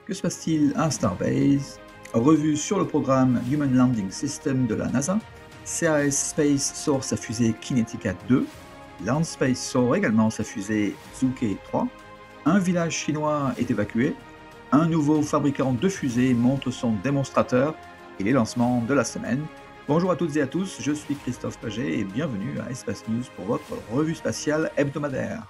Que se passe-t-il à Starbase? Revue sur le programme Human Landing System de la NASA, CAS Space sort sa fusée Kinetica 2, Landspace sort également sa fusée Zhuke 3, un village chinois est évacué, un nouveau fabricant de fusées monte son démonstrateur et les lancements de la semaine. Bonjour à toutes et à tous, je suis Christophe Paget et bienvenue à Espace News pour votre revue spatiale hebdomadaire.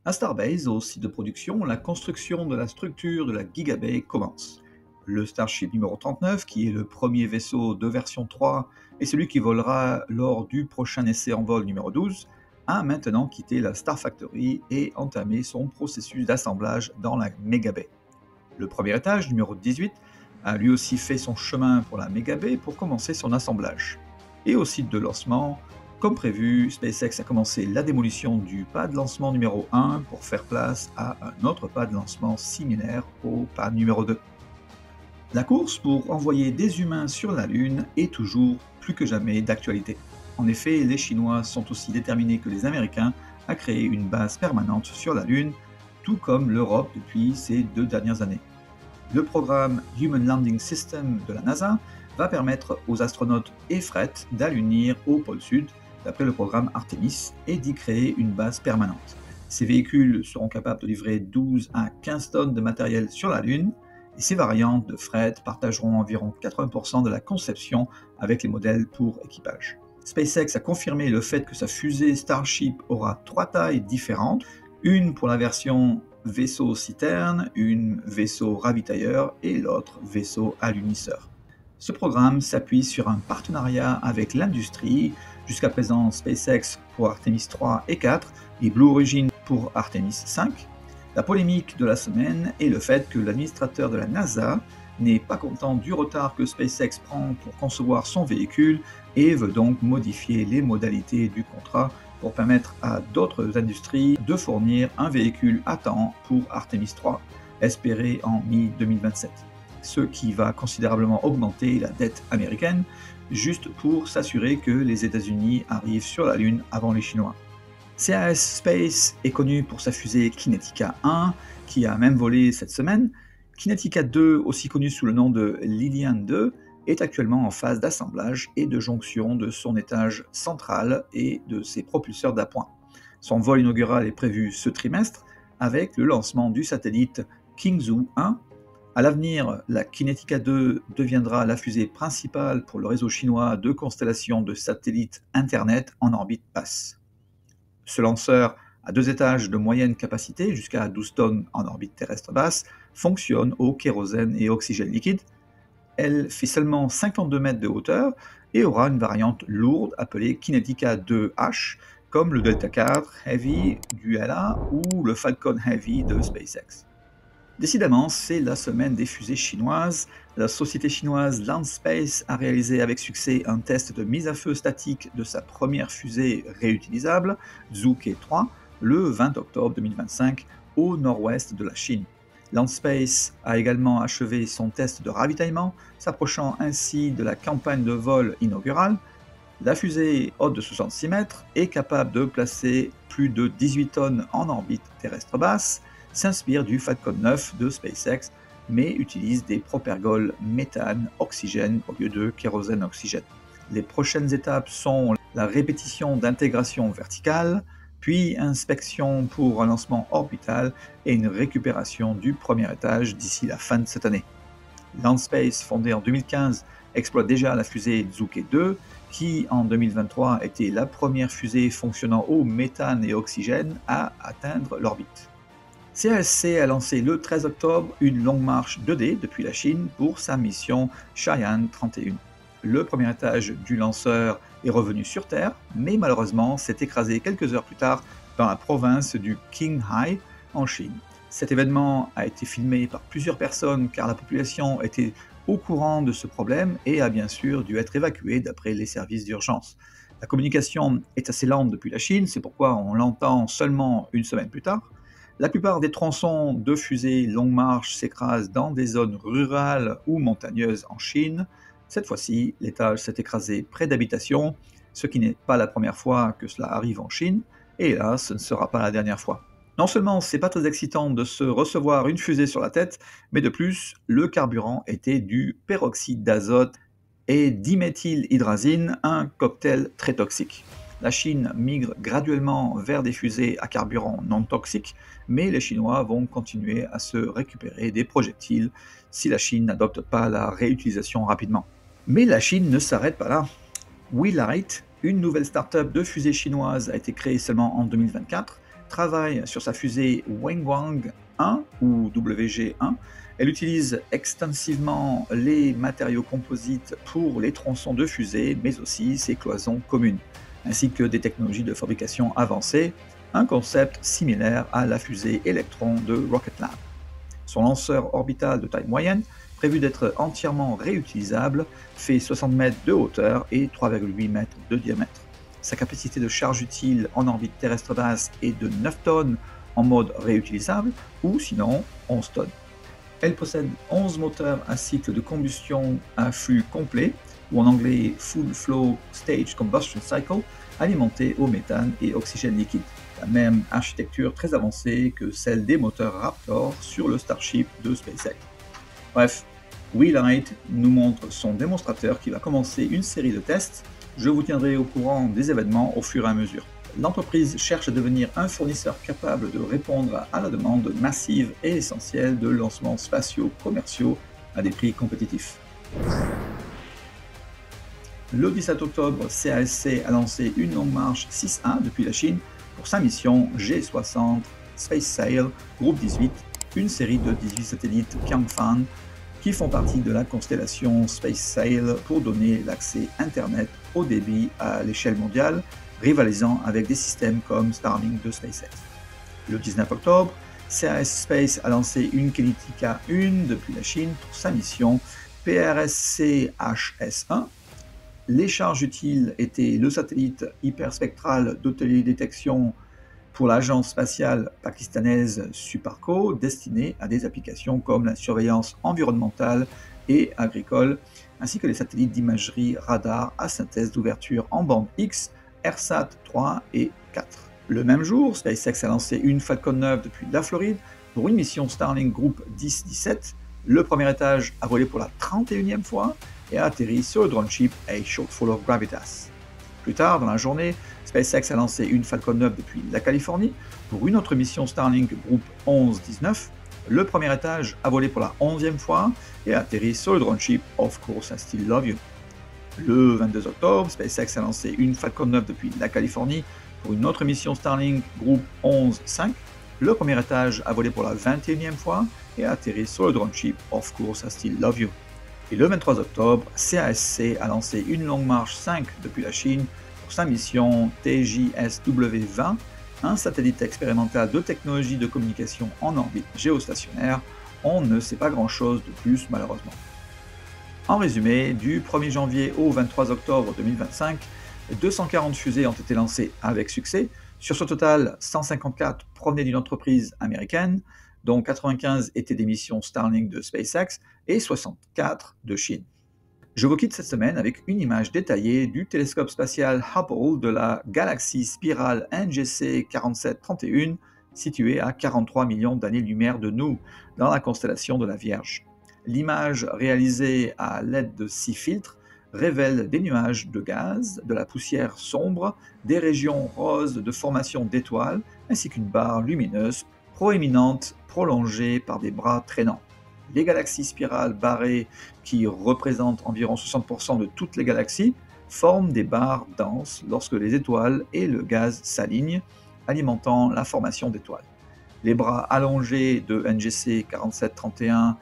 À Starbase, au site de production, la construction de la structure de la Gigabay commence. Le Starship numéro 39, qui est le premier vaisseau de version 3 et celui qui volera lors du prochain essai en vol numéro 12, a maintenant quitté la Star Factory et entamé son processus d'assemblage dans la Megabay. Le premier étage, numéro 18, a lui aussi fait son chemin pour la Megabay pour commencer son assemblage. Et au site de lancement, comme prévu, SpaceX a commencé la démolition du pad lancement numéro 1 pour faire place à un autre pad lancement similaire au pad numéro 2. La course pour envoyer des humains sur la Lune est toujours plus que jamais d'actualité. En effet, les Chinois sont aussi déterminés que les Américains à créer une base permanente sur la Lune, tout comme l'Europe depuis ces 2 dernières années. Le programme Human Landing System de la NASA va permettre aux astronautes et fret d'allunir au pôle sud, d'après le programme Artemis, et d'y créer une base permanente. Ces véhicules seront capables de livrer 12 à 15 tonnes de matériel sur la Lune, et ces variantes de fret partageront environ 80% de la conception avec les modèles pour équipage. SpaceX a confirmé le fait que sa fusée Starship aura 3 tailles différentes, une pour la version vaisseau citerne, une vaisseau ravitailleur et l'autre vaisseau alunisseur. Ce programme s'appuie sur un partenariat avec l'industrie, jusqu'à présent SpaceX pour Artemis 3 et 4 et Blue Origin pour Artemis 5. La polémique de la semaine est le fait que l'administrateur de la NASA n'est pas content du retard que SpaceX prend pour concevoir son véhicule et veut donc modifier les modalités du contrat pour permettre à d'autres industries de fournir un véhicule à temps pour Artemis 3, espéré en mi-2027. Ce qui va considérablement augmenter la dette américaine, juste pour s'assurer que les États-Unis arrivent sur la Lune avant les Chinois. CAS Space est connu pour sa fusée Kinetica 1, qui a même volé cette semaine. Kinetica 2, aussi connu sous le nom de Lilian 2, est actuellement en phase d'assemblage et de jonction de son étage central et de ses propulseurs d'appoint. Son vol inaugural est prévu ce trimestre avec le lancement du satellite Kingzhou 1. À l'avenir, la Kinetica 2 deviendra la fusée principale pour le réseau chinois de constellations de satellites Internet en orbite basse. Ce lanceur à 2 étages de moyenne capacité, jusqu'à 12 tonnes en orbite terrestre basse, fonctionne au kérosène et oxygène liquide. Elle fait seulement 52 mètres de hauteur et aura une variante lourde appelée Kinetica 2H, comme le Delta IV Heavy du LA ou le Falcon Heavy de SpaceX. Décidément, c'est la semaine des fusées chinoises. La société chinoise Landspace a réalisé avec succès un test de mise à feu statique de sa première fusée réutilisable, Zhuke 3, le 20 octobre 2025, au nord-ouest de la Chine. Landspace a également achevé son test de ravitaillement, s'approchant ainsi de la campagne de vol inaugurale. La fusée, haute de 66 mètres, est capable de placer plus de 18 tonnes en orbite terrestre basse, s'inspire du Falcon 9 de SpaceX, mais utilise des propergols méthane-oxygène au lieu de kérosène-oxygène. Les prochaines étapes sont la répétition d'intégration verticale, puis inspection pour un lancement orbital et une récupération du premier étage d'ici la fin de cette année. Landspace, fondé en 2015, exploite déjà la fusée Zhuke 2, qui en 2023 était la première fusée fonctionnant au méthane et oxygène à atteindre l'orbite. CASC a lancé le 13 octobre une longue marche 2D depuis la Chine pour sa mission Chang'e 31. Le premier étage du lanceur est revenu sur Terre, mais malheureusement s'est écrasé quelques heures plus tard dans la province du Qinghai en Chine. Cet événement a été filmé par plusieurs personnes car la population était au courant de ce problème et a bien sûr dû être évacuée d'après les services d'urgence. La communication est assez lente depuis la Chine, c'est pourquoi on l'entend seulement une semaine plus tard. La plupart des tronçons de fusées longue marche s'écrasent dans des zones rurales ou montagneuses en Chine. Cette fois-ci, l'étage s'est écrasé près d'habitations, ce qui n'est pas la première fois que cela arrive en Chine, et hélas, ce ne sera pas la dernière fois. Non seulement c'est pas très excitant de se recevoir une fusée sur la tête, mais de plus, le carburant était du peroxyde d'azote et diméthylhydrazine, un cocktail très toxique. La Chine migre graduellement vers des fusées à carburant non toxique, mais les Chinois vont continuer à se récupérer des projectiles si la Chine n'adopte pas la réutilisation rapidement. Mais la Chine ne s'arrête pas là. Wilight, une nouvelle start-up de fusée chinoise, a été créée seulement en 2024, travaille sur sa fusée Wenguang 1 ou WG1. Elle utilise extensivement les matériaux composites pour les tronçons de fusée, mais aussi ses cloisons communes, ainsi que des technologies de fabrication avancées, un concept similaire à la fusée Electron de Rocket Lab. Son lanceur orbital de taille moyenne, prévu d'être entièrement réutilisable, fait 60 mètres de hauteur et 3,8 mètres de diamètre. Sa capacité de charge utile en orbite terrestre basse est de 9 tonnes en mode réutilisable, ou sinon 11 tonnes. Elle possède 11 moteurs à cycle de combustion à flux complet, ou en anglais Full Flow Stage Combustion Cycle, alimentés au méthane et oxygène liquide. La même architecture très avancée que celle des moteurs Raptor sur le Starship de SpaceX. Bref, Wilight nous montre son démonstrateur qui va commencer une série de tests. Je vous tiendrai au courant des événements au fur et à mesure. L'entreprise cherche à devenir un fournisseur capable de répondre à la demande massive et essentielle de lancements spatiaux commerciaux à des prix compétitifs. Le 17 octobre, CASC a lancé une longue marche 6A depuis la Chine pour sa mission G60 Space Sail Groupe 18, une série de 18 satellites Tianfan qui font partie de la constellation Space Sail pour donner l'accès Internet haut débit à l'échelle mondiale, rivalisant avec des systèmes comme Starlink de SpaceX. Le 19 octobre, CAS Space a lancé une Kinetica 1 depuis la Chine pour sa mission PRSC-HS1. Les charges utiles étaient le satellite hyperspectral de télédétection pour l'agence spatiale pakistanaise Suparco, destiné à des applications comme la surveillance environnementale et agricole, ainsi que les satellites d'imagerie radar à synthèse d'ouverture en bande X, AirSat 3 et 4. Le même jour, SpaceX a lancé une Falcon 9 depuis la Floride pour une mission Starlink Group 10-17. Le premier étage a volé pour la 31e fois et a atterri sur le drone ship A Shotful of Gravitas. Plus tard dans la journée, SpaceX a lancé une Falcon 9 depuis la Californie pour une autre mission Starlink Group 11-19. Le premier étage a volé pour la 11e fois et a atterri sur le drone ship Of Course I Still Love You. Le 22 octobre, SpaceX a lancé une Falcon 9 depuis la Californie pour une autre mission Starlink Group 11-5. Le premier étage a volé pour la 21e fois et a atterri sur le drone ship Of Course I Still Love You. Et le 23 octobre, CASC a lancé une longue marche 5 depuis la Chine pour sa mission TJSW-20, un satellite expérimental de technologie de communication en orbite géostationnaire. On ne sait pas grand-chose de plus malheureusement. En résumé, du 1er janvier au 23 octobre 2025, 240 fusées ont été lancées avec succès. Sur ce total, 154 provenaient d'une entreprise américaine, dont 95 étaient des missions Starlink de SpaceX et 64 de Chine. Je vous quitte cette semaine avec une image détaillée du télescope spatial Hubble de la galaxie spirale NGC 4731, située à 43 millions d'années-lumière de nous, dans la constellation de la Vierge. L'image, réalisée à l'aide de 6 filtres, révèle des nuages de gaz, de la poussière sombre, des régions roses de formation d'étoiles, ainsi qu'une barre lumineuse proéminente prolongée par des bras traînants. Les galaxies spirales barrées, qui représentent environ 60% de toutes les galaxies, forment des barres denses lorsque les étoiles et le gaz s'alignent, alimentant la formation d'étoiles. Les bras allongés de NGC 4731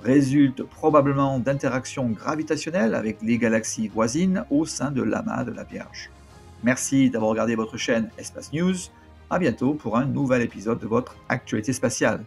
résultent probablement d'interactions gravitationnelles avec les galaxies voisines au sein de l'amas de la Vierge. Merci d'avoir regardé votre chaîne Espace News. À bientôt pour un nouvel épisode de votre actualité spatiale.